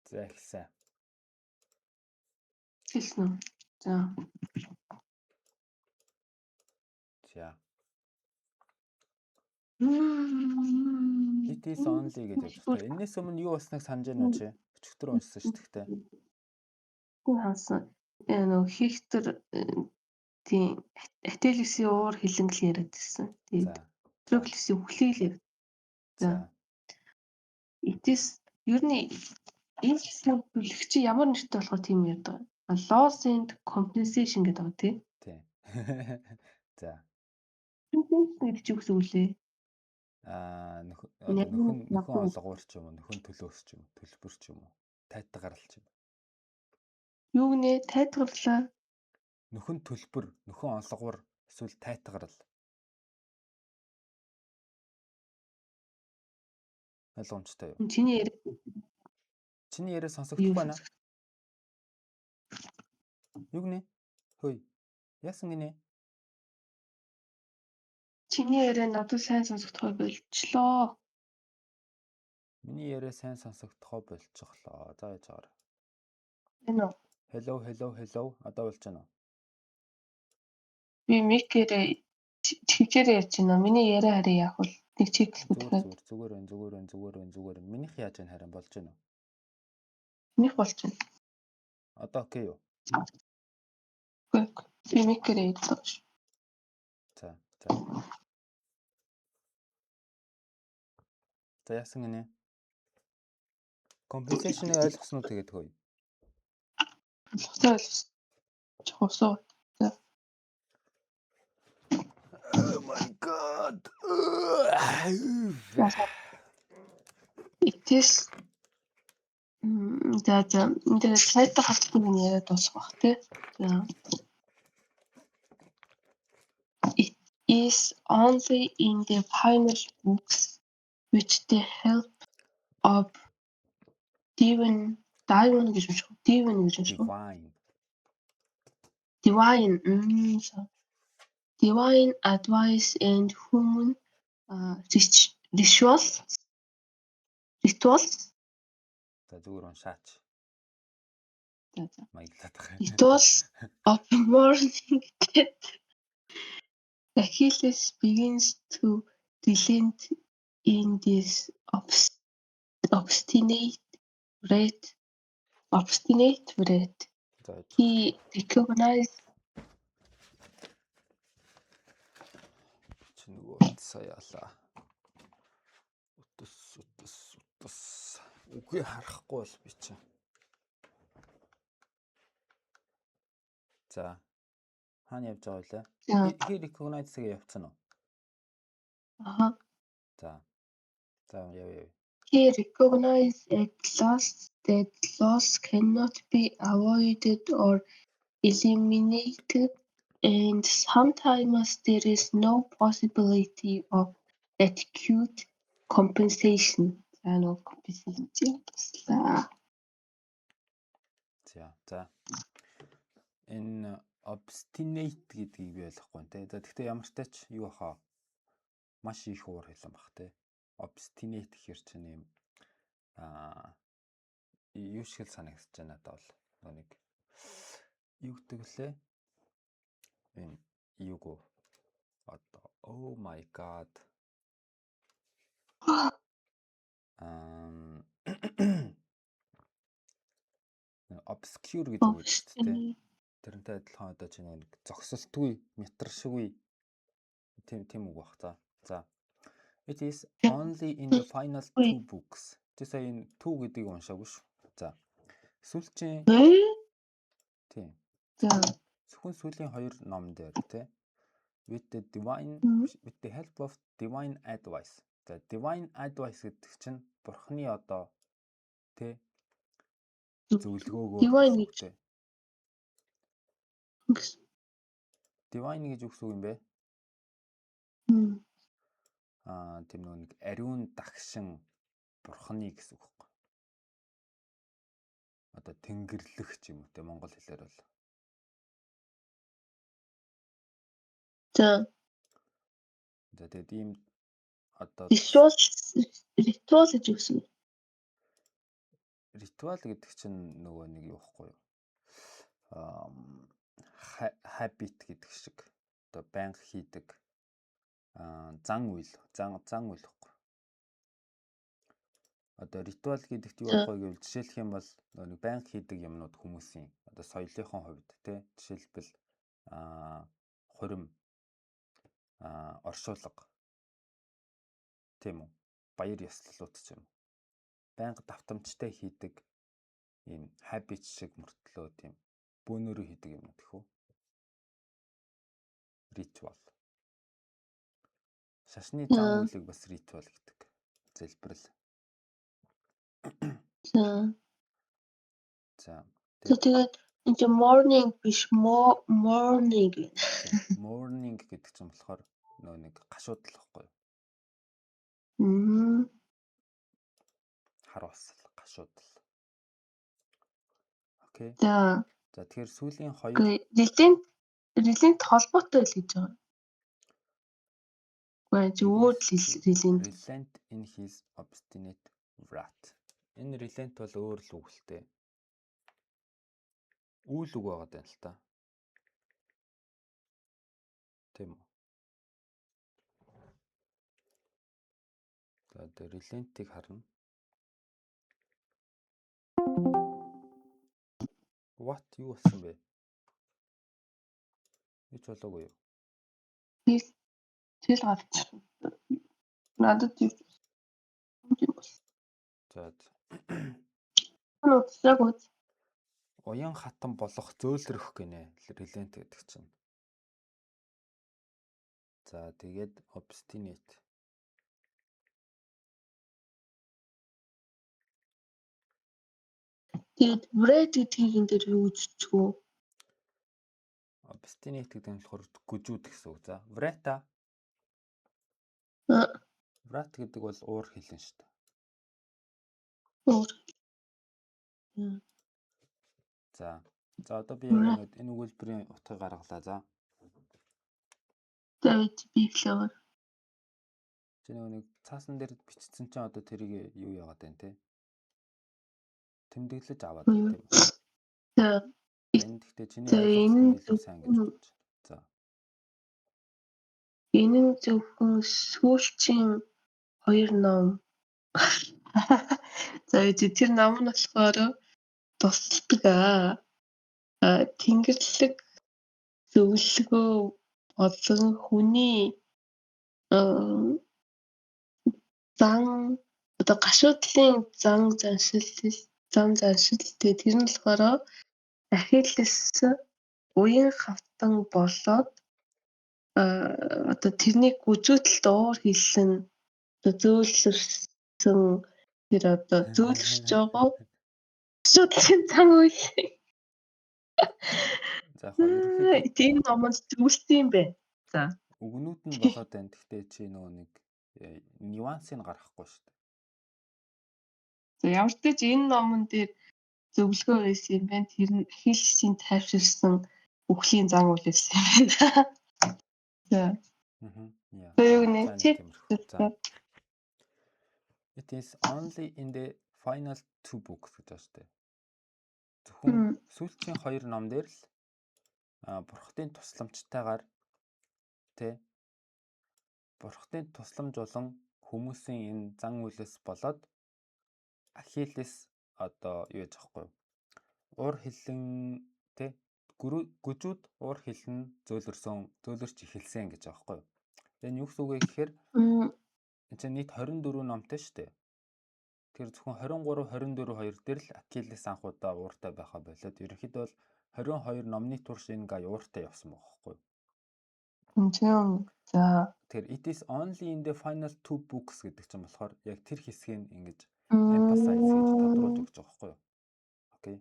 За ихсэн. Хэлсэн үү? За. За. It is only гэж явж байгаа. Энээс өмнө юу болсныг санаж байна уу чи? Өчигдөр уншсан шүү дээ. Тийм хансан. Нөгөө Хихтер тийм Ателисийн уур хилэнгэл яриад байсан. Тэгээд Патроклисийн хүлээл яриад. За. It is ер нь энэ хэсгийн бүлэгч ямар нэртэй болохоор тийм ярьдаг. Loss and compensation гэдэг байгаа тийм. Тийм. За. Компенсашн гэдэг чи юу гэсэн үг лээ? Нөхөн олгоор ч юм уу, нөхөн төлөөс ч юм уу, төлбөр ч юм уу, тайтгарал ч юм. Юу гэнэ тайтгарлаа? Нөхөн төлбөр, нөхөн олгоор эсвэл тайтгарал. Ойлгомжтой юу? Чиний яриа сонсогдохгүй байна. Юу гэнэ? Хөөе. Яасан гинэ? Чиний яриа надад сайн сонсогдохой болчлоо. Миний яриа сайн сонсогдохоо болчихлоо. За яж байгаа. Энэ үү? Hello. Одоо болж байна уу? Би микээр чигээр ярьж байна. Миний яриа хараа яах вэ? Нэг чиглэлгүй. Зүгээр. Минийх яаж байна харин болж байна уу? Минийх болж байна. Одоо окей юу? Үгүй. Би микээр ярьдаг ш. За. За яасан гинэ? Compensation-ыг ойлгосноо тэгээд хөөе. Ойлгосон. Чухсоо. За. Oh my god. It is за энэ сайт хавцсан юм яриад дуусах бах тий. За. It is only in the final books which the help of divine гэж биш үү? Divine гэж биш үү? Divine advice and human rituals. За зүгээр уншаач. За. Маяглаад байгаа. Rituals of morning that Achilles begins to relent in this obstinate breath. He recognized Чингүүд саяалаа. Утас. Үгүй харахгүй бол би чинь. За. Хаана явж байгаа вэ? He recognized-ийг явцсан уу? Аха. За яв. He recognized at last that loss cannot be avoided or eliminated, and sometimes there is no possibility of adequate compensation. За. Энэ obstinate гэдгийг би ойлгохгүй нэ. За тэгтээ ямар ч тач юу хаа маш их уур хэлэн бах те. Obstinate гэхэр чинь юм юу шиг санагдаж байна надад бол нэг юу гэдэг лээ. Энэ юуг одоо oh my god. Obscure гэж үг шүү дээ. Тэрнтэй адилхан одоо чинь нэг зогсолтгүй, мятаршгүй тийм үг бах. За. It is only in the final two books. Тэ сая энэ two гэдгийг уншаагүй шүү. За. Сүүлчийн тийм. Зөвхөн сүүлийн хоёр ном дээр тий. With the help of divine advice. За divine advice гэдэг чинь бурхны одоо тий зөвлөгөөгөө тий. Divine гэж үг юм бэ? Тийм нэг ариун дагшин бурхны гэсэн үг байна. Одоо тэнгэрлэх юм уу те монгол хэлээр бол. За тэгээд ийм одоо ritual гэж үгсэн. ритуал гэдэг чинь нөгөө нэг юу ихгүй юу? Habit гэдэг шиг одоо байнга хийдэг зан үйл ихгүй. Одоо ритуал гэдэгт юу ихгүй гэвэл жишээлх юм бол нэг байнга хийдэг юмнууд хүмүүсийн одоо соёлынхон хувьд тий жишээлбэл хурим оршуулга тийм үү баяр ёслолууд ч юм байнга давтамжтай хийдэг ийм habit шиг мөртлөө тийм бөөнөрөө хийдэг юм гэх үү ритуал шашны зан үйлийг бас ритуал гэдэг залбирал. За тэгээд энэ morning биш morning morning гэдэг чинь болохоор нөө нэг гашуудл байхгүй юу? Хар усал гашуудл. Окей. За тэгэхээр сүүлийн хоёр relent холбоотой л гэж байгаа. Relent in his obstinate wrath. Энэ relent бол өөр л үгтэй. Үйл үг байгаа даа л та. Тийм үү. За одоо relent-ийг харна. What юу болсон бэ? Юу ч болоогүй юу? Тэл гарч. Надад юу бол. За. Яг үү. Уян хатан болох зөөлрөх гинэ relent гэдэг чинь. За тэгээд obstinate. Тэгээд wrath гэдгийг энэ дээр юу гэж үздэггүй? Obstinate гэдэг нь болохоор гүжүүд гэсэн үг. За wrath wrath гэдэг бол уур хилэн шүү дээ. За одоо би энэ өгүүлбэрийн утгыг гаргалаа. За. Тэгээд би хэлээ. Чи нэг цаасан дээр бичсэн чинь одоо тэрийг юу яагаад байна те? Тэмдэглэж аваад тийм. За. Энэ гэхдээ чиний ойлгосон илүү сайн гэж бодож байна. За. Энэ нь зөвхөн сүүлчийн 2 ном. За тэр ном нь болохоор тусалдаг Тэнгэрлэг зөвлөгөө болон хүний зан одоо гашуудлын зан заншил тэгээд тэр нь болохоор Ахиллес уян хавтан болоод одоо тэрний гүжүүдэлд уур хилэн зөөлрсөн тэр одоо зөөлрч байгаа гашуудлын зан үйл. За ерөнхийдөө тийм номонд зүйлсэн юм бэ. За. Үгнүүд нь болоод байна. Гэхдээ чи нөгөө нэг нюансыг гаргахгүй шүү дээ. За ямар ч тач энэ номон дээр зөвлөгөө байсан юм байна. Тэр нь Ахиллесийн тайвширсан үхлийн зан үйл байсан юм байна. За. It is only in the final 2 books гэж байна шүү дээ. Зөвхөн сүүлчийн 2 ном дээр л бурхтын тусламжтайгаар бурхтын тусламж болон хүмүүсийн энэ зан үйлээс болоод Ахиллес одоо юу яж байхгүй уур хилэн гүжүүд уур хилэн зөөлрч эхэлсэн гэж байгаа байхгүй. Энэ юу гэсэн үг вэ гэхээр энэ чинь нийт 24 номтой шүү дээ. Тэр зөвхөн 23 24 2 дээр л Ахиллес анх удаа ууртай байхаа болоод ерөнхийдөө бол 22 номны турш энэ гай ууртай явсан байгаа байхгүй. За. Тэгэхээр it is only in the final 2 books гэдэг чинь болохоор яг тэр хэсгийг ингэж emphasize гэж тодруулж өгч байгаа байхгүй юу. Окей.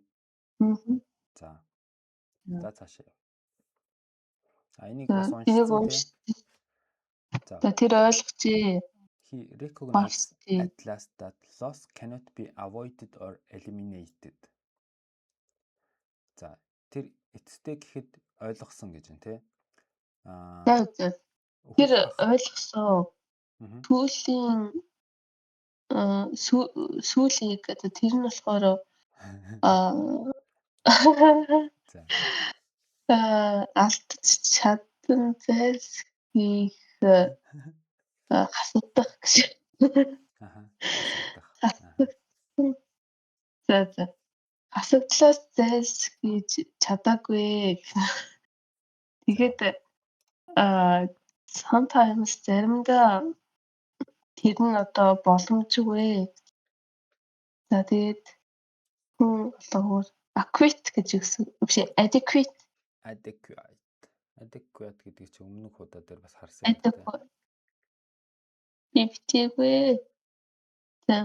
За. За цаашаа. Энийг бас уншсан тийм. За тэр ойлгочихъя. He recognized at last that loss cannot be avoided or eliminated. За тэр эцэстээ гэхэд ойлгосон гэж байна тий. Тэр ойлгосон. Түүлийн сүүлийг одоо тэр нь болохоор аа За. алдаж чадсан зайлсхийх хасагдах гэж. Аха. Хасагдах. Аха. Хасагдсан. За. Хасагдлаас зайлсхийж чадаагүй. Тэгээд sometimes заримдаа тэр нь одоо боломжгүй. За тэгээд хүн болгоор acquit гэж өгсөн. Биш adequate. Adequate гэдэг чинь өмнөх удаа дээр бас харсан юм байна. Бивчээгүй. За.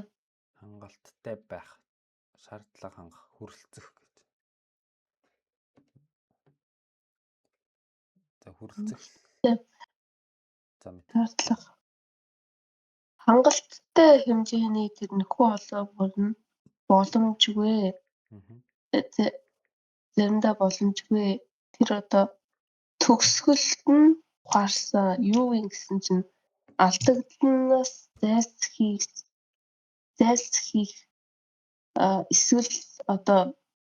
Хангалттай байх, шаардлага хангах, хүрэлцэх гэж. За хүрэлцэх. За мэд. Шаардлага. Хангалттай хэмжээний тэр нөхөө олоо бүрн боломжгүй. Заримдаа боломжгүй. Тэр одоо төгсгөлт нь гарсан юу юм гэсэн чинь алдагдлаас зайлсхийх эсвэл одоо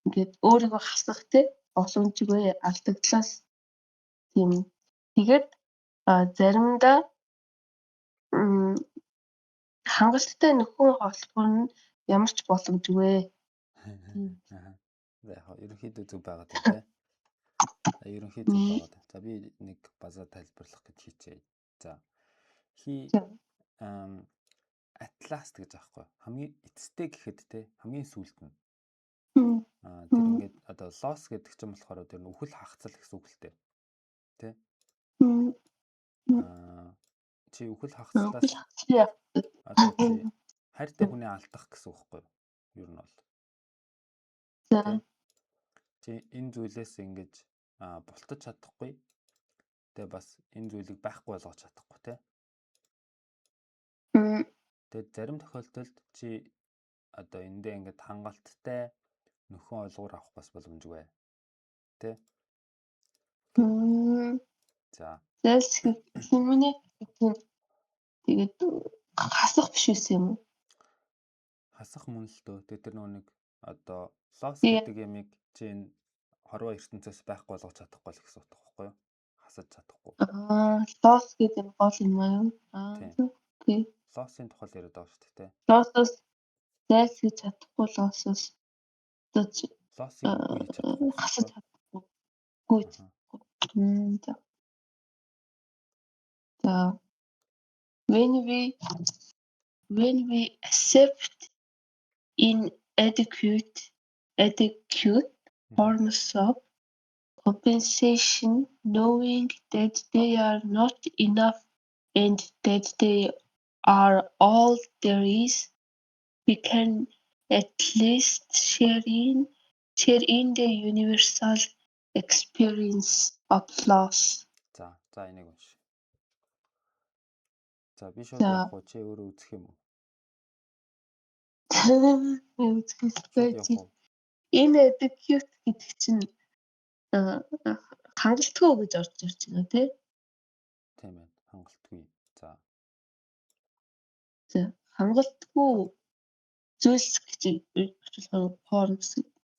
ингээд өөрийгөө хасах те боломжгүй алдагдлаас тийм. Тэгээд заримдаа хангалттай нөхөө холбоо нь ямар ч боломжгүй. За яг ерөнхийдөө зөв байгаа тийм. Ерөнхийдөө зөв байгаа. За би нэг базаа тайлбарлах гэж хийчихье. За. Атласт гэж аахгүй. Хамгийн эцэстээ гэхэд те хамгийн сүүлд нь. Тэр ингээд одоо loss гэдэг чинь болохоор тэр үхэл хагацал гэсэн үг л дээ. Тэ? Чи үхэл хагацлаас одоо чи хайртай хүнээ алдах гэсэн үг байхгүй юу? Ер нь бол. Тэ? Чи энэ зүйлээс ингэж бултаж чадахгүй. Тэгээ бас энэ зүйлийг байхгүй болгож чадахгүй те. Тэгээд зарим тохиолдолд чи одоо эндээ ингээд хангалттай нөхөн олгоор авах бас боломжгүй. Тэ? За. Зайлсхийх хэмнээ тэгээд хасах биш үсэн юм уу? Хасах мөн л дөө. Тэр нэг одоо loss гэдэг ямиг чи энэ хорвоо ертөнцөөс байхгүй болгож чадахгүй л гэсэн утга байхгүй юу? Хасаж чадахгүй. Loss гэдэг гол юм аа юу? Окей. Loss-ын тухай л яриад байгаа шүү дээ. Loss-оос зайлсхийж чадахгүй loss-оос loss-ыг үгүй хийж чадахгүй. хасаж чадахгүй. Гүйж. За. When we accept inadequate forms of compensation, knowing that they are not enough and that they are all there is, we can at least share in the universal experience of loss. За энийг унш. За би шууд явах уу? Чи өөрөө үзэх юм уу? Inadequate гэдэг чинь хангалтгүй гэж орж ирж байна тий. Тийм ээ, хангалтгүй. За. Хангалтгүй зүйлс гэж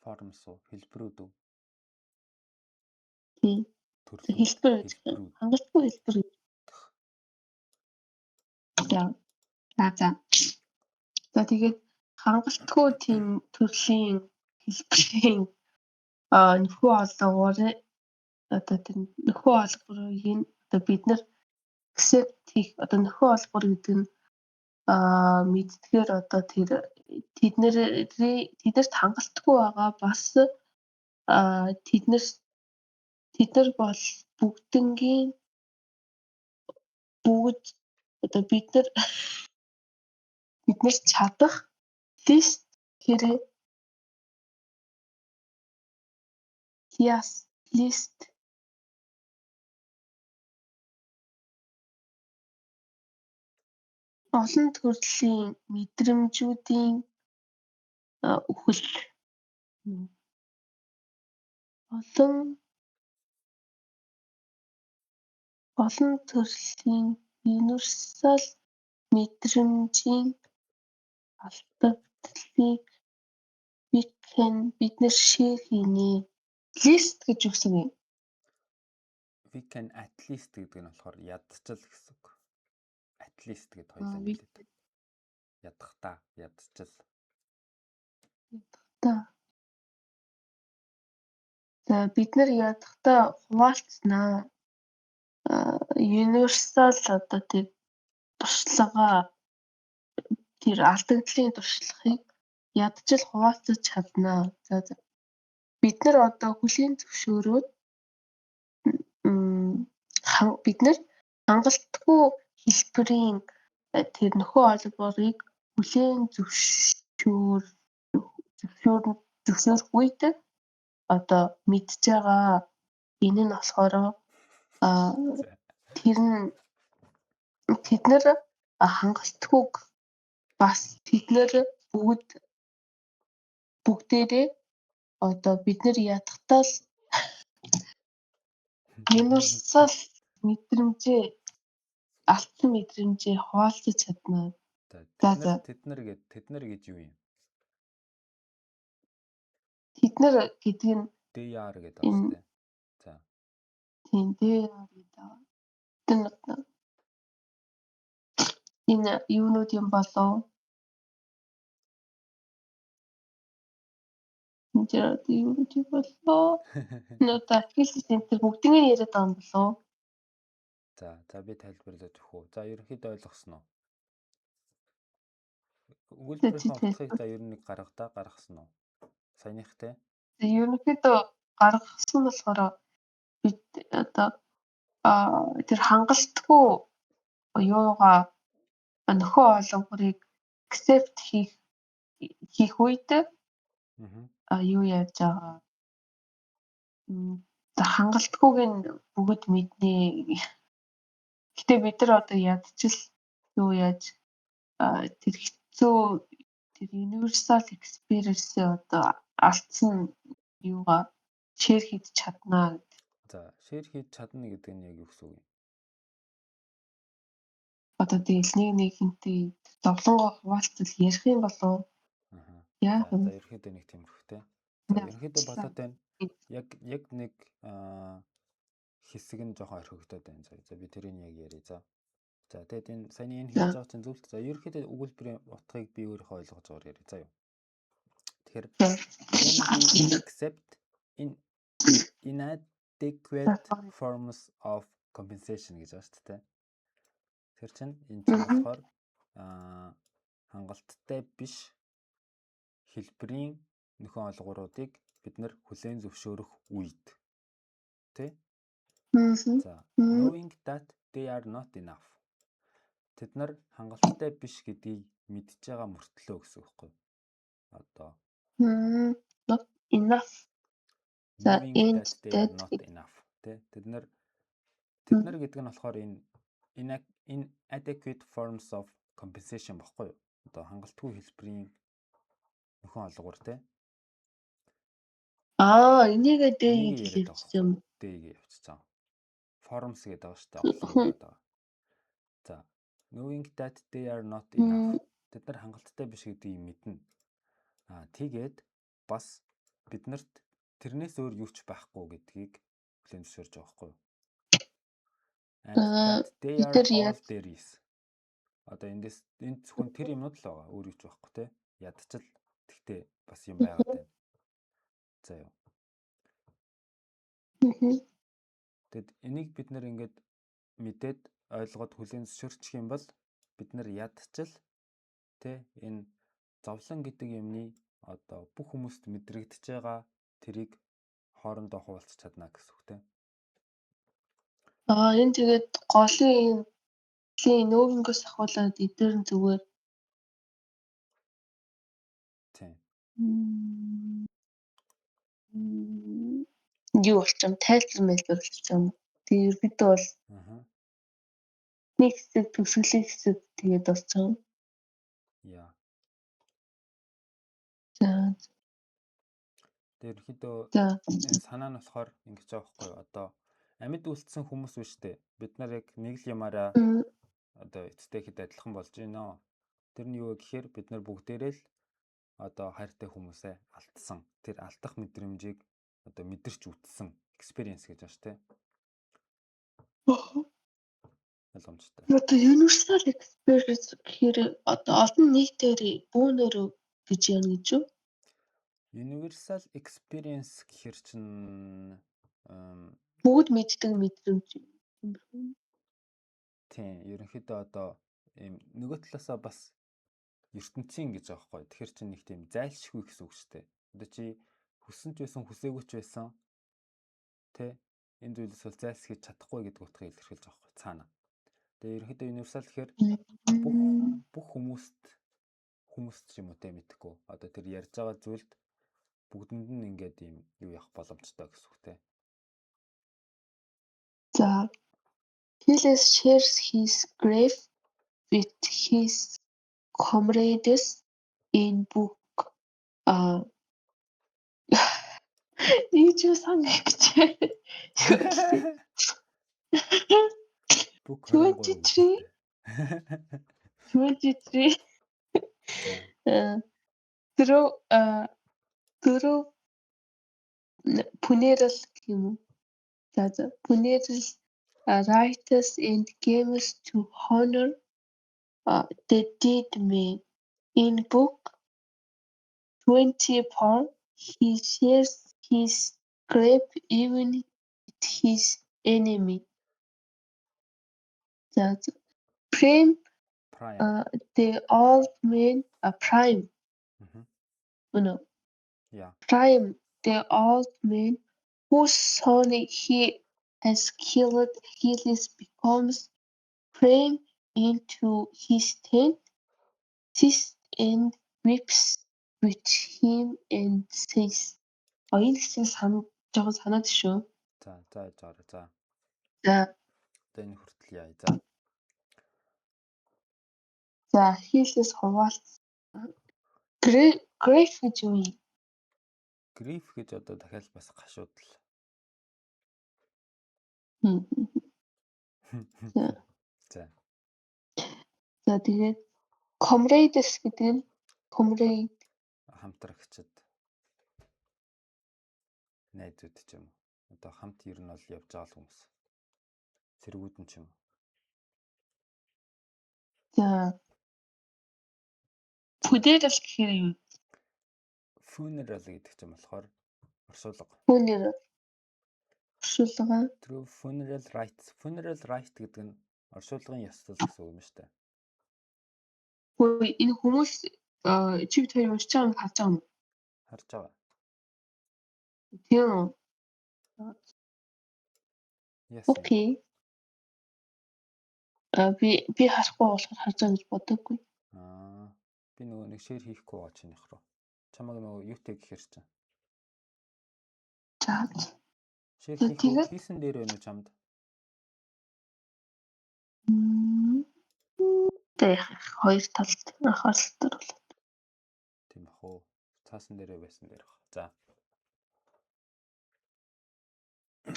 формс уу, хэлбэрүүд үү? Тийм. Хэлбэр хангалтгүй хэлбэр. За тэгээд хангалтгүй тийм төрлийн хэлбэрийн нөхөө олгоор одоо тэр нөхөө олгорыг одоо бид нар accept хийх одоо нөхөө олгор гэдэг нь мэддгээр одоо тэр тэднэрт хангалтгүй байгаа бас тэд нар бол бүгд одоо бид нар чадах лист хэрэг лист олон төрлийн мэдрэмжүүдийн үхэл олон төрлийн universal мэдрэмжийн алдагдлыг бид нэр share хийнэ. List гэж юу гэсэн юм? We can at least гэдэг нь болохоор ядчил гэсэн үг. At least гэд Аа, хоёлаа we нийлээд. Ядахтаа, ядчил. ядахтаа. За бид нар ядахтаа хуваалцснаа. Universal одоо тэр туршлагаа тэр алдагдлын туршлагыг ядчил хуваалцаж чаднаа. За бид нар одоо хүлээн зөвшөөрөөд бид нар хангалтгүй хэлбэрийн тэр нөхөө олборыг хүлээн зөвшөөрөх үед одоо мэдж байгаа энэ нь болохоор тэр нь тэд нар хангалтгүйг бас тэд нар бүгдээрээ одоо бид нар ядахтаа л universal мэдрэмжээ алдсан мэдрэмжээ хуваалцаж чадна. За тэд нар гэж юу юм? Тэд нар гэдэг нь they are гэдэг байна шүү дээ. За. Тийм they are гэдэг. Энэ юунууд юм болов? Энд юунууд юм болов? Нөтэ хэлсэн тэр бүгднийг яриад байгаа юм болов? За би тайлбарлаж өгөх үү. За ерөнхийдөө ойлгосноо. Өгүүлбэрийн утгыг за ер нь гаргасан уу? Саяныхтай. Ерөнхийдөө гаргасан болохоор бид одоо тэр хангалтгүй юугаа нөхөө олонхорыг accept хийх үед юу яаж байгаа хангалтгүйг нь бүгд мэднэ. Гэтэ бид нар одоо ядчил юу яаж тэр хэцүү тэр universal experience-ийг одоо алдсан юугаа share хийж чаднаа гэдэг. За share хийж чадна гэдэг нь яг юу гэсэн үг юм? Одоо тэгэл нэгнтэй зовлонгоо хуваалцал ярих юм болов? За ерөнхийдөө нэг тиймэрхүүтэй. За ерөнхийдөө болоод байна. Яг нэг хэсэг нь жоохон орхигдоод байна. За би тэрийг яг яриа. За тэгээд энэ саяны энэ хэлж байгаа чинь зөвлөлт. За ерөнхийдөө өгүүлбэрийн утгыг би өөрийнхөө ойлгож байгаагаар яриа. За юу. Тэгэхээр when we accept inadequate forms of compensation гэж байна шүү дээ. Тэр чинь энэ чинь болохоор хангалттай биш хэлбэрийн нөхөн олгууруудыг бид нар хүлээн зөвшөөрөх үед тий. За knowing that they are not enough. Тэд нар хангалттай биш гэдгийг мэдж байгаа мөртлөө гэсэн үг байхгүй. Одоо not enough. Knowing that they are not enough. Тэд нар гэдэг нь болохоор энэ inadequate forms of compensation баггүй юу? Одоо хангалтгүй хэлбэрийн нөхөн олгуур тий. Энийг дээд хэлсэн юм. Дээгээ явчихсан. Forms гэдэг байгаа шүү дээ. Олгуур гэдэг. За knowing that they are not enough. Тэд нар хангалттай биш гэдгийг мэднэ. Тэгээд бас биднэрт тэрнээс өөр юу ч байхгүй гэдгийг хүлээн зөвшөөрж байгаа байхгүй юу? And that they are all there is. Одоо энд зөвхөн тэр юмнууд л байгаа. Өөр юу ч байхгүй те. Ядчил тэгтээ бас юм байгаад байна. За юу. Тэгэд энийг бид нэр ингээд мэдээд ойлгоод хүлээн зөвшөөрчих юм бол бид нар ядчил те энэ зовлон гэдэг юмны одоо бүх хүмүүст мэдрэгдэж байгаа тэрийг хоорондоо хуваалцах чадна гэсэн үг те. Энэ тэгээд голын нөөрэнгөөс ахуулаад эдгээр нь зүгээр тийм. Юу болчих юм тайлбар болчих юм. Тэгээ ерөөдөө бол нэг хэсэг төгсгөлийн хэсэг тэгээд болчих юм. Яа. За. Тэр ерөөдөө энэ санаа нь болохоор ингэж байгаа байхгүй юу? Одоо амьд үлдсэн хүмүүс биш үү? Бид нар яг нэг л ямаараа одоо эцтэй хэд адилхан болж байна. Тэр нь юу вэ гэхээр бид нар бүгдээрээ л одоо хайртай хүмүүсээ алдсан. Тэр алдах мэдрэмжийг одоо мэдэрч үтсэн experience гэж байна шүү дээ. Ойлгомжтой. Одоо universal experience гэхээр одоо олон нийтээр бөөнөр гэж яана гэж үү? Universal experience гэхэр чинь Бүгд мэддэг мэдрэмж юм байна. тийм ерөнхийдөө одоо ийм нөгөө талаасаа бас ертөнцийн гэж байгаа байхгүй. Тэгэхээр чинь нэг тийм зайлшгүй гэсэн үг шүү дээ. Одоо чи хүссэн ч байсан хүсээгүй ч байсан тэ энэ зүйлээс бол зайлсхийж чадахгүй гэдэг утгыг илэрхийлж байгаа байхгүй цаана. Тэгээ ерөнхийдөө universal гэхээр бүх хүмүүст ч юм уу тэ мэдхгүй. Одоо тэр ярьж байгаа зүйлд бүгдэнд нь ингээд ийм юу явах боломжтой гэсэн үг тэ. За Achilles shares his grief with his comrades in book. Ийж санагч. Бүх 23 23 дөрөв пүнэрэл гэх юм уу? За пүнэрэл writers and games to honor the dead man. In book 24, he shares his grief even with his enemy. Prime, the old man, Prime. No. Yeah. Prime, the old man whose son he has killed, Achilles becomes Prime into his tent, sits and weeps with him and says. Энэ хэсгийг жоохон санаад шүү. За. За. Одоо энэ хүртэл яа. За. За, Achilles хуваалц. Grief гэж юу юм? Grief гэж одоо дахиад бас гашуудл. За. За тэгээд comrades гэдэг нь comrade хамтрагчд найзууд ч юм. Одоо хамт ер нь бол явж байгаа хүмүүс. Цэргүүд нь ч юм. За. Funeral гэхээр юу? Funeral гэдэг чинь болохоор оршуулга. Funeral. Оршуулга. Тэр funeral rites. Funeral rite гэдэг нь оршуулгын ёслол гэсэн үг юм шүү дээ. Хөөе энэ хүмүүс чи бид хоёр уншиж байгаа юм харж байгаа юм уу? Харж байгаа. Тийм үү? Окей. Би харахгүй болохоор харж байгаа гэж бодоггүй. Би нөгөө нэг шеэр хийхгүй байгаа чинийх руу. Чамаг нөгөө юутэй гэхэр чинь. За. Шеэр хийсэн дээр байна уу чамд? Тэг хоёр талд анхааралтай бол. Тийм бах уу. Цаасан дээрээ байсан дээр бах. За.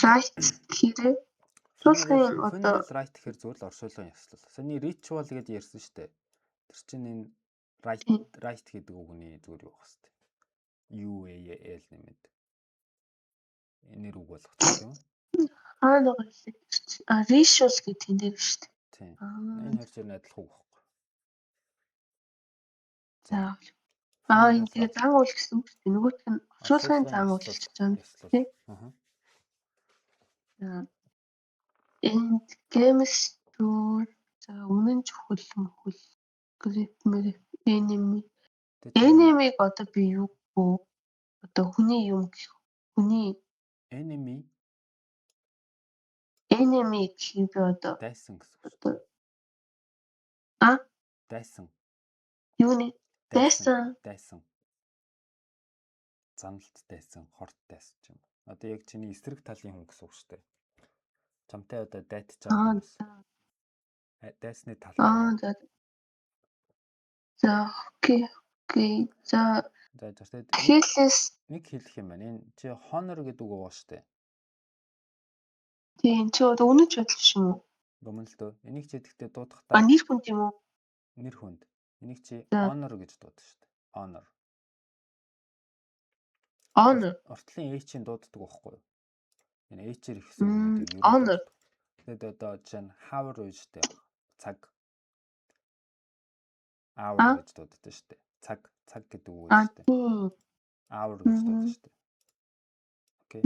Right гэхээр funeral rite гэхээр зүгээр л оршуулгын ёслол. Саний ritual гэдээ ярьсан шүү дээ. Тэр чинь энэ right гэдэг үгний зүгээр юу байх хэвээр. UAL нэмэд. Энэр үг болгочих тийм үү? Нэг ritual гэдэг энэ дээр шүү дээ. Тийм. Энэ хоёр зэрэг адилхан үг байхгүй. За. Энэ тэгээ зан уул гэсэн үг шүү дээ. Нөгөөх нь оршуулгын зан уул гэж байна. Тийм. And games to үнэн чухал мөхөл enemy. Enemy-г одоо би юу гоо одоо хүний юм гэх хүний enemy гэх би одоо дайсан гэсэн үг. Дайсан. Юу нэ? Дайсан. Заналт дайсан, хорт дайсан ч юм. Одоо яг чиний эсрэг талын хүн гэсэн үг шүү дээ. Чамтай одоо дайтаж байгаа хүмүүс. Дайсны талаа. За окей. За Achilles нэг хэлэх юм байна. Энэ чи honor гэдэг үг байгаа шүү дээ. Тийм чи одоо үнэн ч бодол шүү. Гомн л дөө. Энийг ч идэхдээ дуудахтаа. Нэр хүнд юм уу? Нэр хүнд. Энийг чи За. honor гэж дуудаж шүү дээ. Honor. Honor. Уртлын H-ийн дууддаг байхгүй юу? Энэ H-ээр ихсэн үгнүүдийг юу Honor. дууддаг. Тэгээд одоо жишээ нь hour гэж дээ. Цаг. Hour гэж дууддаг шүү дээ. Цаг гэдэг үг шүү дээ. Hour гэж дууддаг шүү дээ. Окей.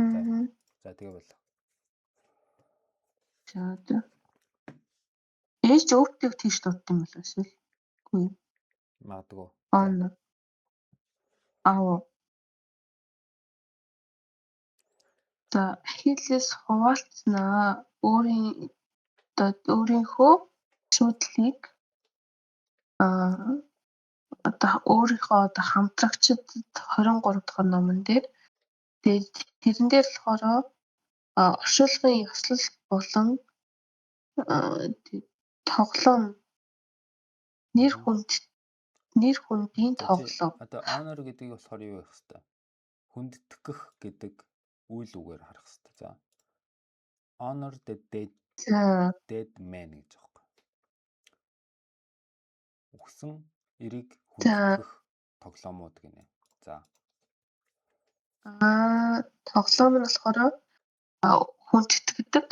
За тэгээ болоо. За. Ээж өөртөө тийш дууддаг юм бол эсвэл үгүй. Магадгүй. Honor. За Ахиллес хуваалцнаа өөрийнхөө асуудлыг одоо өөрийнхөө одоо хамтрагчдад 23 дахь номон дээр тэгээд тэрэн дээр болохоор оршуулгын ёслол болон тоглоом нэр хүндийн тоглоом. Одоо honor гэдгийг болохоор юу байх хэвээр? Хүндэтгэх гэдэг үйл үгээр харах хэвээр. За. Honor the dead man гэж байна. Үхсэн эрийг хүндэтгэх тоглоомууд гинэ. За. Тоглоом нь болохоор хүндэтгдэг,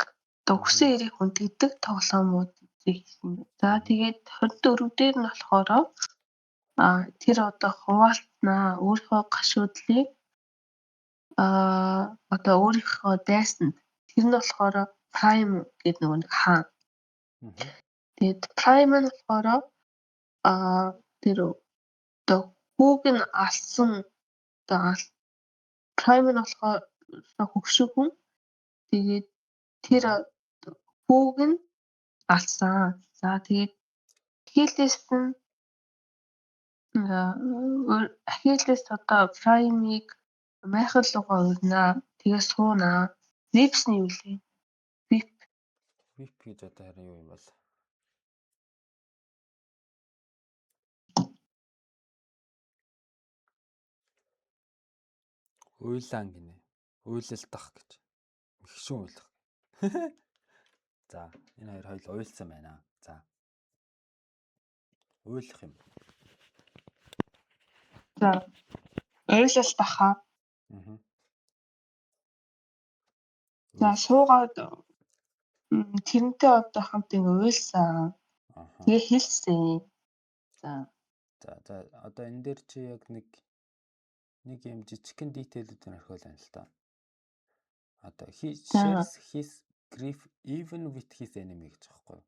үхсэн эрийг хүндэтгдэг тоглоомууд хийсэн. За тэгээд 24 дээр нь болохоор тэр одоо хуваалцнаа өөрийнхөө гашуудлыг одоо өөрийнхөө дайсанд тэр нь болохоор prime гэдэг нэг хаан. Тэгээд prime нь болохоор тэр одоо хүүг нь алсан prime нь болохоор хөгшиг хүн. Тэгээд тэр хүүг нь алсан. За тэгээд Ахиллес одоо prime-ийг майхан руугаа урьнаа. Тэгээд суунаа. Vips нь юу вэ? Vip гэж одоо харин юу юм бол? Уйлаан гинэ. Уйлалдах гэж. Мэгшүүн уйлах. За, энэ хоёр хоёул уйлсан байна. За. Уйлах юм. За. Уйлалдах хаа. За, суугаад тэрнтэй одоо хамт ингэ уйлсан. Тэгээ хэлсэн. За. Одоо энэ дээр чи яг нэг юм жижигхэн дитэйлүүдээр орхиол байна л та. Одоо he shares his grief even with his enemy гэж байхгүй юу?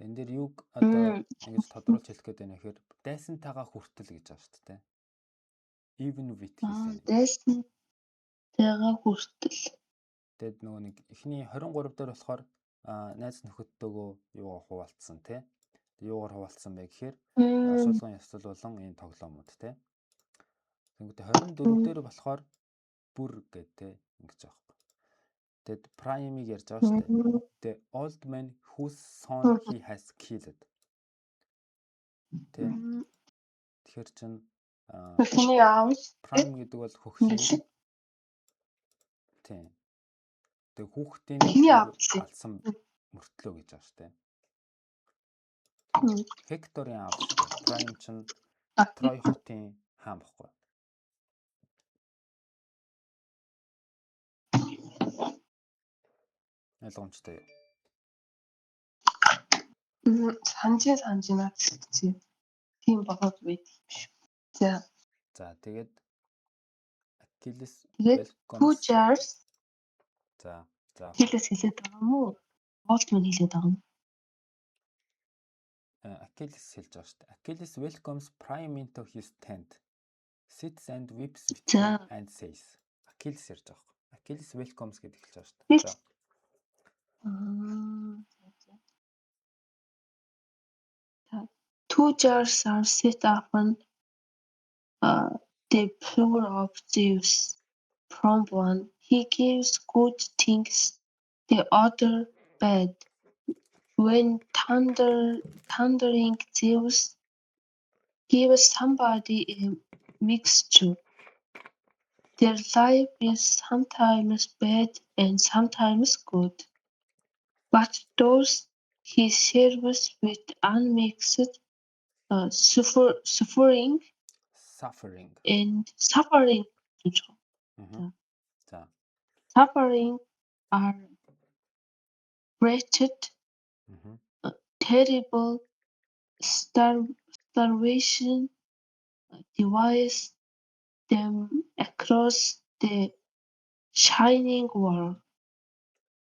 Энэ дээр юг одоо ингэж тодруулж хэлэх гээд байна гэхээр дайсантайгаа хүртэл гэж байгаа шүү дээ. Even with his enemy. Дайсантайгаа хүртэл. Тэгэд нөгөө нэг эхний 23 дээр болохоор найз нөхөдтэйгөө юугаар хуваалцсан тий. Юугаар хуваалцсан бэ гэхээр оршуулгын ёслол болон энэ тоглоомууд тий. Тэгвэл 24 дээр болохоор бүр гэдэг ингэж байгаа юм. Тэгэд prime-ийг ярьж байгаа шүү дээ. The old man whose son he has killed. Тэ. Тэгэхээр чин Хөхний аав prime гэдэг бол хөхний. Тийм. Тэг хүүхдийн алсан мөртлөө гэж байгаа шүү дээ. Hector-ийн аав шүү дээ. Prime чин Troy хотын хаан баггүй. Ойлгомжтой юу? Санжина гэсэн. Тийм болоод байд юм шүү. За тэгээд Achilles two jars. За. Achilles хэлээд байгаа юм уу? Oldman хэлээд байгаа юм. Achilles хэлж байгаа шүү дээ. Achilles welcomes Priam into his tent. Sits and weeps with him and says. Achilles ярьж байгаа юм. Achilles welcomes гэдэг хэлж байгаа шүү дээ. За. Two jars are set up on the floor of Zeus. From one, he gives good things, the other bad. When thundering Zeus gives somebody a mixture, their life is sometimes bad and sometimes good. But those he serves with unmixed suffering Suffering. and suffering гэж Мгм. За. suffering are wretched, Мгм. terrible starvation divides them across the shining world.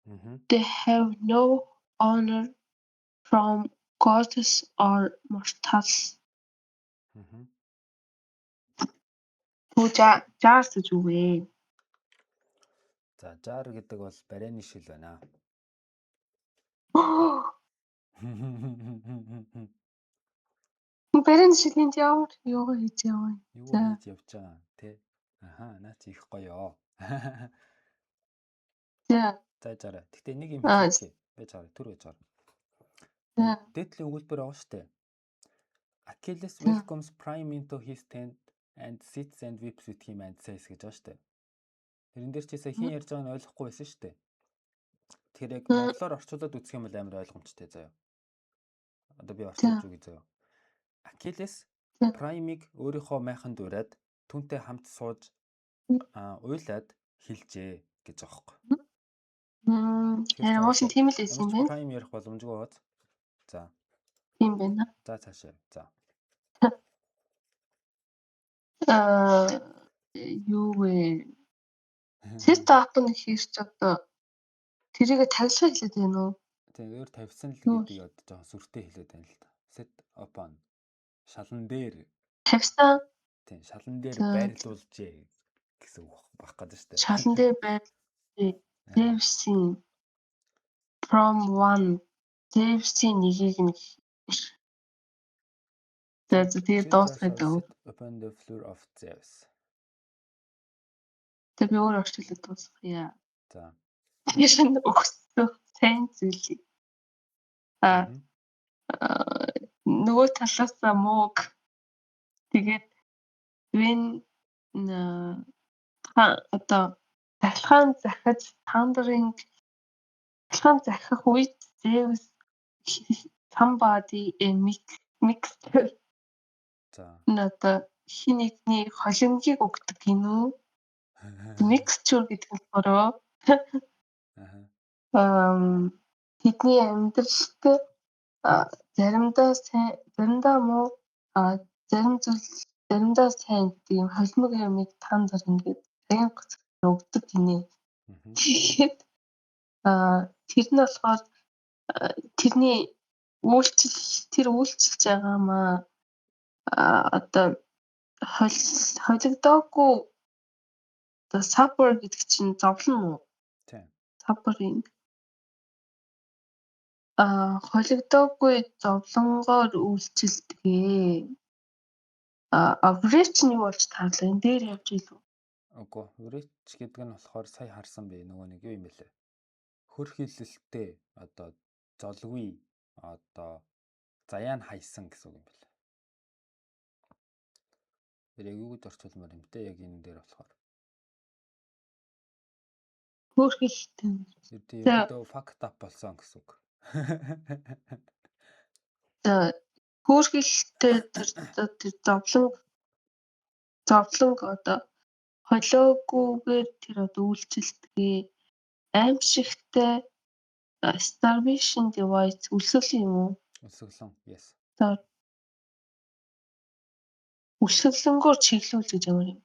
Мгм. They have no honor from gods or mortals. Мгм. Жаарс гэж юу вэ? За, жар гэдэг бол барайны шил байна. Барин шилийн ямар юугаа хийж яваа юм. Юу За. хийж явж байгаа те. Аха, наач их гоё. За. За жаараа. Гэтэ нэг юм Аа. хэлье. Байж байгаа. Түр байж байгаа. За. Дээдлийн өгүүлбэр байгаа штэ. Achilles За. welcomes Priam into his tent and sits and weeps with him and says гэж байгаа штэ. Тэрэн дээр ч гэсэн хин ярьж байгааг нь ойлгохгүй байсан штэ. Тэгэхээр яг монголоор орчуулад үзэх юм бол амар ойлгомжтой заяа. Одоо би орчуулж өгье заяа. Achilles Priam-ыг өөрийнхөө майханд ураад түүнтэй хамт сууж уйлаад хилжээ гэж байгаа юм. Тэгэхээр уушин тийм л байсан юм байна. Prime ярих боломжгүй бод. За. Тийм байна. За цаашаа. За. Юу вэ? Тэр таапн хийрч одоо тэрийг тавьлаа хэлээд байна уу? Тэгээ өөр тавьсан л гэдгийг одоо жоохон сүртэй хэлээд байна л да. Set upon шалан дээр тавьсан. Тийм, шалан дээр байрлуулжээ гэсэн үг байх гэдэг шүү дээ. Шалан дээр байрлуулжээ. Зевсийн from one Зевсийн нэгийг нь тэгээ дуусгаад өг. Upon the floor of Zeus. Тэгээ би өөр орчуулад дуусгая. За. Яшин өгсөн сайн зүйлийг. Нөгөө талаас мууг тэгээд вин одоо дахилгаан захиж дахилгаан захих үед Zeus somebody mixture. За. Одоо хин нэгний холимгийг өгдөг гинүү. Mixture гэдэг нь болохоор тэдний амьдралд заримдаа сайн, заримдаа муу, заримдаа сайн гэдэг юм холимог юмыг таандар ингээд аян гоц өгдөг гинэ. Тэгээд тэр нь болохоор тэрний тэр үйлчилж байгаа маа одоо холигдоогүй одоо сапер гэдэг чинь зовлон уу? Тийм. Саперинг холигдоогүй зовлонгоор үйлчилдэгэ. Average нь юу болж таарлаа? Энэ дээр явж илүү. Үгүй, average гэдэг нь болохоор сая харсан бэ нөгөө нэг юу юм бэлээ. Хөр хилэлтэй одоо золгүй одоо заяан хайсан гэсэн үг юм бэлээ. Тэр яг юу гэж орчуулмаар юм те яг энэ дээр болохоор. Хөр хилэлтэй. Тэр fucked up болсон гэсэн үг. За хөөрхөлтэй тэр зовлонг одоо холиогүйгээр тэр одоо үйлчилдэг аимшигтай starvation device үлсгэлэн юм уу? Үлсгэлэн. Yes. Үлсгэлэнгөөр чиглүүлж гэж ямар юм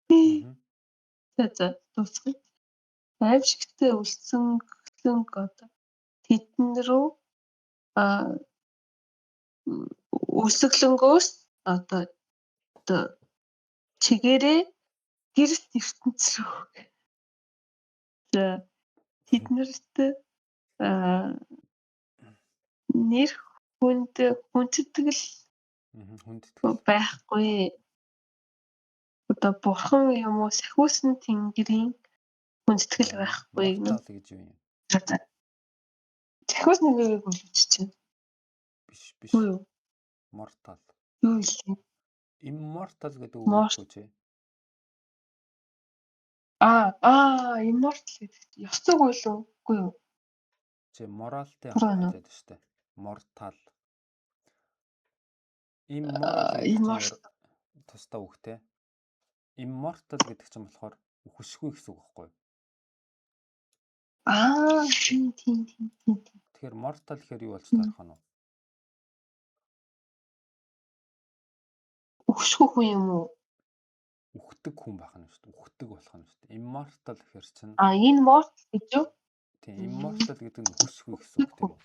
бэ? За дуусгая. Аимшигтай үлсгэлэнг одоо тэдэн рүү үлсгэлэнгөөс одоо чигээрээ гэрс ертөнц рүү. За тэднэрт нэр хүндэтгэл байхгүй. Одоо бурхан юм уу сахиусан тэнгэрийн хүндэтгэл байхгүй. Мортал гэж юу юм? Сахиусны нэрийг боловч чинь. Биш. Юу? Мортал. Юу вэ? Immortal гэдэг үг үү чи? Immortal гэдэг. Ёсцог байлуу? Үгүй юу? Чи моралтай хамт хэлээд штэ. Мортал. Immoral гэдэг чинь Immortal. тусдаа үг те. Immortal гэдэг чинь болохоор үхшгүй гэсэн үг байхгүй юу? Тийм. Тэгэхээр mortal гэхээр юу болж Мгм. таарах нь вэ? Өгшгүй хүн юм уу? Үхдэг хүн байх нь шүү дээ. Үхдэг болох нь шүү дээ. Immortal гэхээр чинь Энэ mortal гэж юу? тийм immortal гэдэг нь үхшгүй гэсэн үг тийм үү?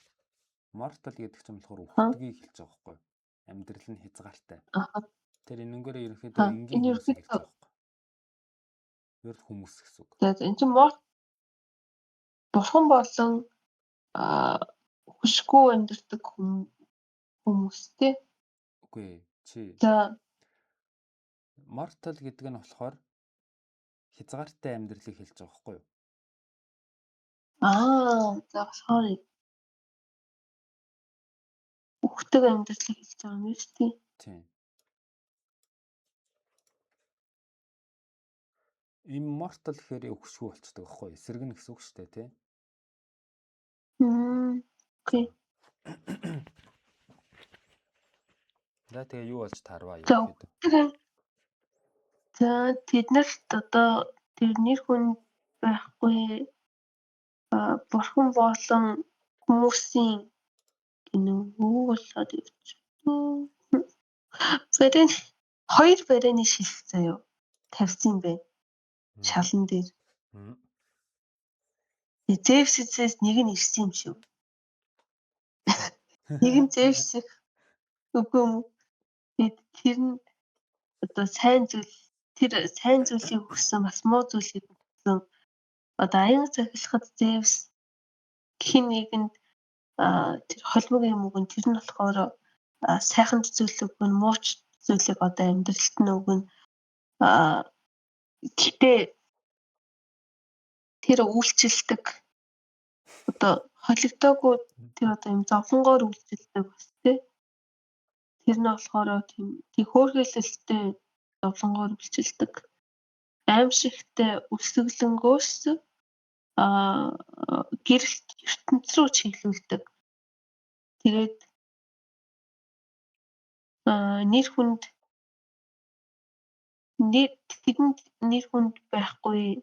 Mortal гэдэг чинь болохоор Аа. үхдгийг хэлж байгаа байхгүй юу? Амьдрал нь хязгаартай. Аха. Тэр энэнгээрээ ерөнхийдөө энгийн Энэ хүмүүсийг хэлж ерөнхийдөө байгаа байхгүй юу? Ер нь хүмүүс гэсэн үг. тэгээд энэ чинь бурхан болон өгшгүй амьдардаг хүмүүстэй. Үгүй ээ. Чи За mortal гэдэг нь болохоор хязгаартай амьдралыг хэлж байгаа байхгүй юу? за sorry. Өгдөг амьдралыг хэлж байгаа юм шүү дээ. Тийм. Immortal гэхээр үхшгүй болцдог байхгүй юу? Эсрэг нь гэсэн үг шүү дээ, тий? Окей. За тэгээ юу болж таарваа За ерөнхийдөө? за тэднэрт одоо тэр нэр хүн байхгүй бурхан болон хүмүүсийн гинөө болоод явчихсан. Хоёр барайны шил заяа тавьсан бэ. Шалан дээр. Зевсээс нэг нь ирсэн юм шүү. Нэг нь Зевс үгүй юм. Тэр нь одоо сайн зүйлийг өгсөн, бас муу зүйлийг өгсөн. Одоо аян захилахад Зевс хин нэгэнд тэр холбог юм өгөн тэр нь болохоор сайхан зүйлийг өгөн, мууч зүйлийг одоо амьдралд нь өгөн. Гэтэ тэр үйлчлдэг одоо холигдоогүй тэр одоо юм зовлонгоор үйлчлдэг бас тий. Тэр нь болохоор тийм хөөрхийлөлттэй зовлонгоор үйлчлдэг. Аимшигтай өсөглөнгөөс гэрэлт ертөнц рүү чиглүүлдэг. Тэгээд тэдэнд нэр хүнд байхгүй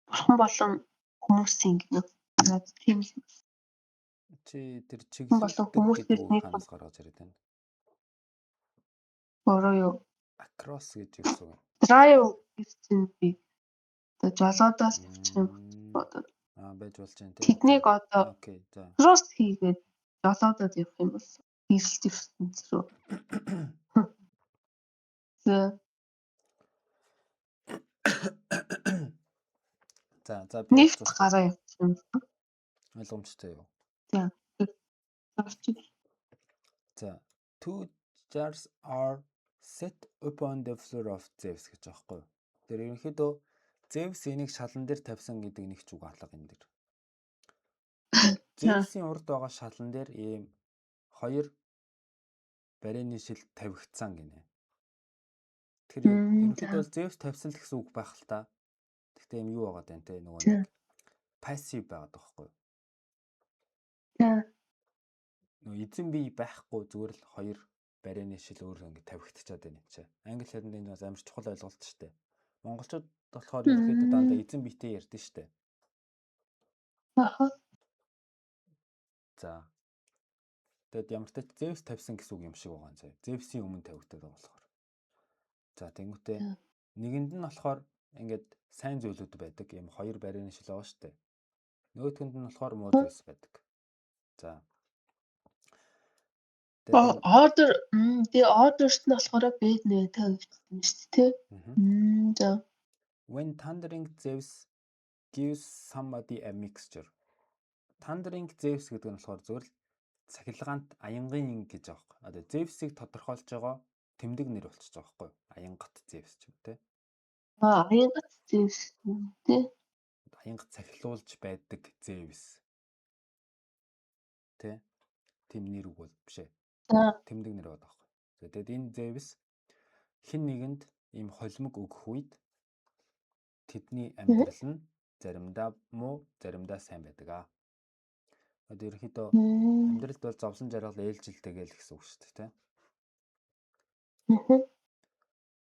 бурхан болон хүмүүсийн гинэ. Тийм л. Чи тэр болон чиглүүлдэг хүмүүс гэдэг нэр үг ханаас гаргаж ирээд байна? Бороо юу? Across гэж юу гэсэн үг? Drive гэсэн би одоо жолоодоос авчих юм бодоод. Байж болж байна тий. Тэднийг одоо окей. За. cross хийгээд жолоодод явах юм бол гэрэлт ертөнц рүү. За би Нэгт асуух. гараа явчих юм. Ойлгомжтой юу? За. Two jars are set upon the floor of Zeus гэж байгаа байхгүй юу? Тэр ерөнхийдөө Zeus энийг шалан дээр тавьсан гэдэг нэг ч үг алга энэ дэр. Zeus-ийн урд байгаа шалан дээр ийм хоёр барайны шил тавигдсан гинэ. Тэр ерөнхийдөө Zeus тавьсан л гэсэн үг байх л та. Гэхдээ юм юу байгаа вэ те нөгөө нэг пассив байгаад байгаа байхгүй юу? Нөгөө эзэн бий байхгүй зүгээр л хоёр барайны шил өөр ингэ тавигдчихад байна энэ чинь. Англи хэлэнд энэ бас амар чухал ойлголт шүү дээ. Монголчууд болохоор ерөнхийдөө дандаа эзэн бийтэй ярьдэн шүү дээ. За. Тэгэд ямар ч тач Zeus тавьсан гэсэн үг юм шиг байгаа юм заа. Zeus-ийн өмнө тавигдаад байгаа болохоор. За тэнгуүтээ нэгэнд нь болохоор ингээд сайн зүйлүүд байдаг. Ийм хоёр барайны шил байгаа шүү дээ. Нөгөөдгөнд нь болохоор муу зүйлс байдаг. За. Order-т нь болохоор бэд нэ тавигдсан шүү дээ. За. When thundering Zeus gives somebody a mixture. Thundering Zeus гэдэг нь болохоор зөвхөн цахилгаант аянгын гэж байгаа юм. Одоо Zeus-ийг тодорхойлж байгаа тэмдэг нэр болчихж байгаа байхгүй юу? Аянгат Zeus ч юм те. Аянгат Zeus те. Аянга цахилуулж байдаг Zeus. Тэ? Тэм нэр үг бол биш ээ. Тэмдэг нэр байдаг байхгүй. Тэгээд энэ Zeus хэн нэгэнд ийм холимог өгөх үед тэдний амьдрал нь заримдаа муу, заримдаа сайн байдаг аа. Одоо ерөнхийдөө амьдралд бол зовлон жаргал ээлжилдэг л гэсэн үг шүү дээ, тэ.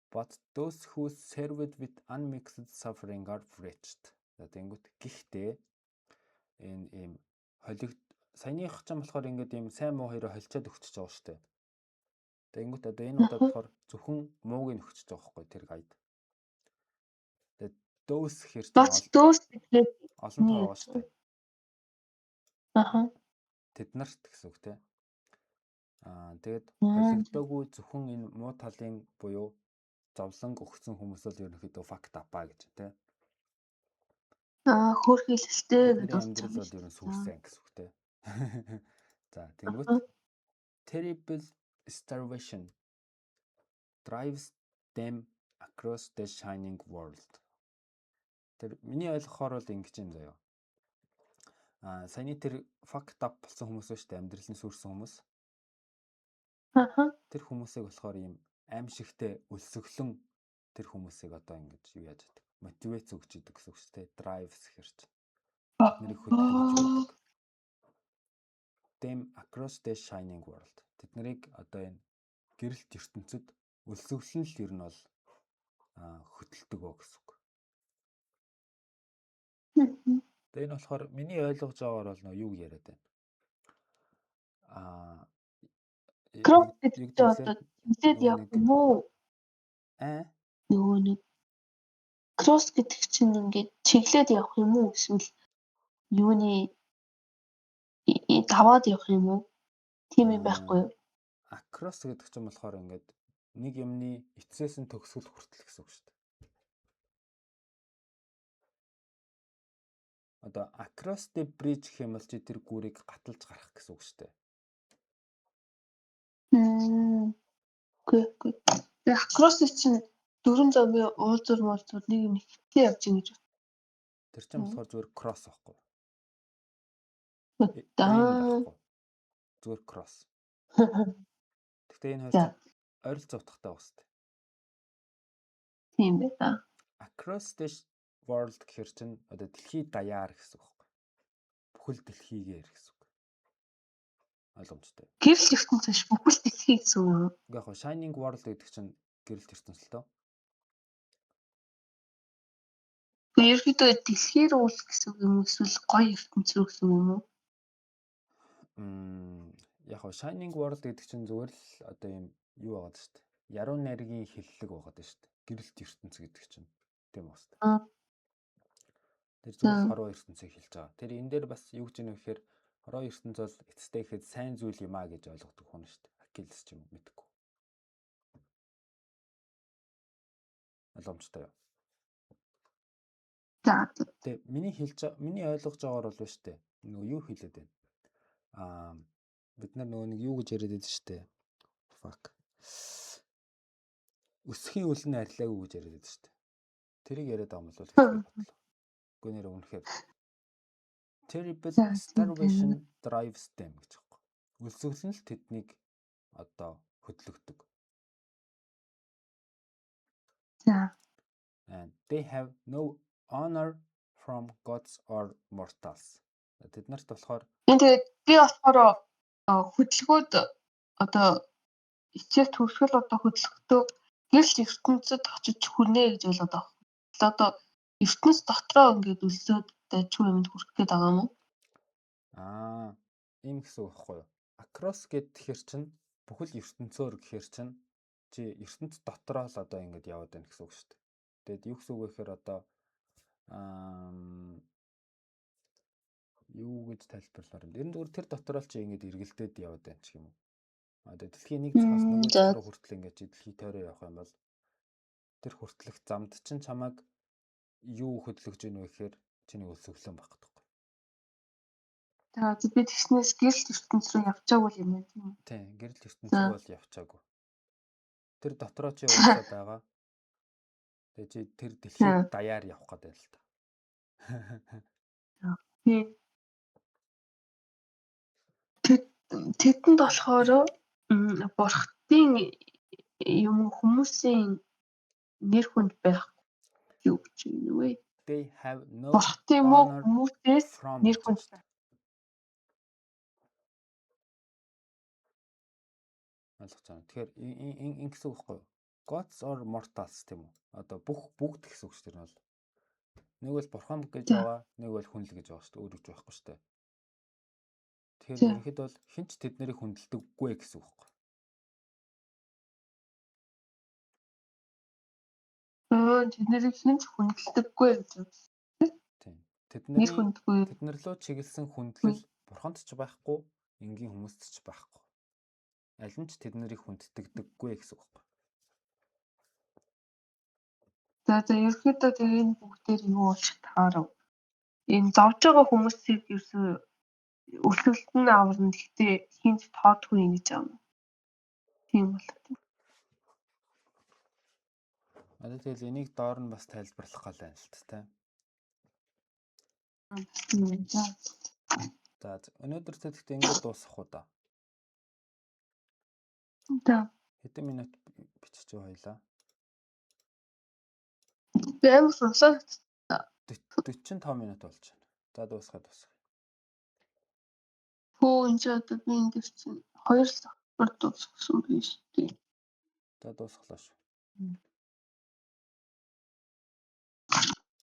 But those who served with unmixed suffering are wretched. За тэнгүүт гэхдээ энэ ийм холигд саяных ч юм болохоор ингээд ийм сайн муу хоёроо холцоод өгчөж байгаа шүү дээ. Тэнгүүт одоо энэ удаад болохоор зөвхөн мууг нь өгчөж байгаа байхгүй тэр гайд. Тэгээд those хэр чинь those гэдэг олон тоо байгаа шүү дээ. Тэд нарт гэсэн үг те. Тэгээд холигдоогүй зөвхөн энэ муу талын буюу зовлонг өгсөн хүмүүс л ерөнхийдөө fucked up гэж те. Хөөрхийлэлтэй гэдэг амьдрал бол ерөн сүрсэн гэсэн үг те. За тэнгүүт terrible starvation drives them across the shining world. Тэр миний ойлгохоор бол ингэж юм заяа. Саяны тэр fucked up болсон хүмүүс шүү дээ, амьдрал нь сүрсэн хүмүүс. Тэр хүмүүсийг болохоор ийм аимшигтэй өлсгөлөн тэр хүмүүсийг одоо ингэж юу яаж байдаг? Мотивац өгч идэг гэсэн үг шүү дээ. Drives хэрч. Тэднийг хөдөлгөж байдаг. Them across the shining world. Тэднийг одоо энэ гэрэлт ертөнцид өлсгөлөн л ер нь бол хөдөлдөг гэсэн үг. Тэгээ энэ болохоор миний ойлгож байгаагаар бол юу яриад байна. Cross гэдэг чинь одоо хилээд явах юм уу? Нөгөө нэг cross гэдэг чинь ингээд чиглээд явах юм уу? Эсвэл юуны даваад явах юм уу? Тийм юм байхгүй юу? Across гэдэг чинь болохоор ингээд нэг юмны эцсээс нь төгсгөл хүртэл гэсэн үг шүү дээ. Одоо across the bridge гэх юм бол чи тэр гүрийг гаталж гарах гэсэн үг шүү дээ. Үгүй. Тэгээ across чинь дөрвөн замын уулзуур нэг юм ихтэй явж байгаа гэж. Тэр чинь болохоор зүгээр cross байхгүй. Байхгүй. Зүгээр cross. Гэхдээ энэ хоёр чинь ойролцоо утгатай байх хэрэгтэй. Тийм байна. Across the world гэхэр чинь одоо дэлхий даяар гэсэн үг байхгүй. Бүхэл дэлхийгээр гэсэн үг. Ойлгомжтой. Гэрэл ертөнцөш бүхэл дэлхий гэсэн үг. Яг хоо shining world гэдэг чинь гэрэл ертөнц л тоо. Ерөөдөө дэлхийр уул гэсэн юм уу эсвэл гоё ертөнц рүү гэсэн юм уу? Яг хоо shining world гэдэг чинь зүгээр л одоо юм юу байгаа шүү дээ. Яруу найргийн хиллэг байгаа шүү дээ. Гэрэлт ертөнц гэдэг чинь тийм үү? Тэр зөвхөн хорвоо ертөнцийг хэлж байгаа. Тэр энэ дээр бас юу гэж юм гэхээр хорвоо ертөнц бол эцэстээ ихэд сайн зүйл юм аа гэж ойлгодог хүн шүү дээ. Акилс ч юм уу мэдгүй. Ойлгомжтой юу? Тэгээ миний ойлгож байгаагаар бол шүү дээ. Нөгөө юу хэлээд байна? Бид нар нөгөө нэг юу гэж яриад байдаг шүү дээ. Fuck. Өсхийн үлэн арилаагүй гэж яриад байдаг шүү дээ. Тэрийг яриад байгаа юм бол хэцүү бодлоо. Үгүй нэр үнэхээр terrible starvation drives them гэж байна. Өлсгөл нь л тэднийг одоо хөдлөгдөг. And they have no honor from gods or mortals. Тэд нарт болохоор энэ тэгээд би болохоор хөдөлгөөд одоо эцэг төршил одоо хөдөлгөдөө гэрэл ертөнцид очиж хүрнэ гэж болоод байгаа. Одоо ертөнц дотроо ингээд өлсөөд дайчгүй юмд хүрэх гээд байгаа юм уу? Ийм гэсэн үг байхгүй юу? Across гэхээр чинь бүхэл ертөнцөөр гэхээр чинь чи ертөнц дотроо л одоо ингээд яваад байна гэсэн үг шүү дээ. Тэгээд юу гэсэн үг вэ гэхээр одоо юу гэж тайлбарлаар юм. Ер нь зүгээр тэр дотроо л чи ингээд эргэлдээд яваад байна ч юм уу. Тэгээд дэлхийн нэг цагаас нөгөө цаг руу хүртэл ингээд чи дэлхий тойроо явах юм бол тэр хүртэлх замд чинь чамайг юу хөдлөж гэнэ вэ гэхээр чиний өлсөглөн байх гэдэг. Тэгээд би тэгснээс гэрэл ертөнц рүү явчаагүй юм байна тийм үү? Тийм, гэрэл ертөнц рүү бол явчаагүй. Тэр дотроо чи өлсөө байгаа. Тэгээ чи тэр дэлхийд даяар явах гэдэг л та. Тэдэнд болохоор бурхтын юм хүмүүсийн нэр хүнд байх юу гэж юм вэ? They have no бурхтын муу хүмүүсээс нэр хүнд. Ойлгож байна. Тэгэхээр энэ гэсэн үг байхгүй юу? Gods or mortals тийм үү? Одоо бүгд гэсэн үг шүү дээ. Энэ бол нэг бол бурхан гэж За. байгаа, нэг бол хүн л гэж байгаа шүү дээ. Өөр гэж байхгүй шүү дээ. Тэгэхээр За. ерөнхийдөө бол хинч тэд нарыг хүндэлдэггүй гэсэн үг байхгүй. Тэд нарыг хэн ч хүндэлдэггүй гэж байна. Тийм. Нэр хүндгүй. Тэд нар руу чиглэсэн хүндлэл бурханд ч байхгүй, энгийн хүмүүст ч байхгүй. Аль нь ч тэд нарыг хүнддэгдэггүй гэсэн үг байхгүй. За ерөөхдөө тэгээ энэ бүгдээр юу болж таарав? Энэ зовж байгаа хүмүүсийг ерөөсөө өрсөлдөд нь аварна. Гэхдээ хинт тоодгүй юм гэж байна. Тийм бол. Одоо тэгэл энийг доор нь бас тайлбарлах гал байна л та. За өнөөдөр тэгэхдээ ингээд дуусах уу да. За. Хэдэн минут бичиж хоёлаа? Би амар сонсоо. 45 минут болж байна. За дуусгаад. Хөө энэ ч одоо би энэ дээр чинь 2 сар дуусгасан биш үү? За дуусглаа шүү.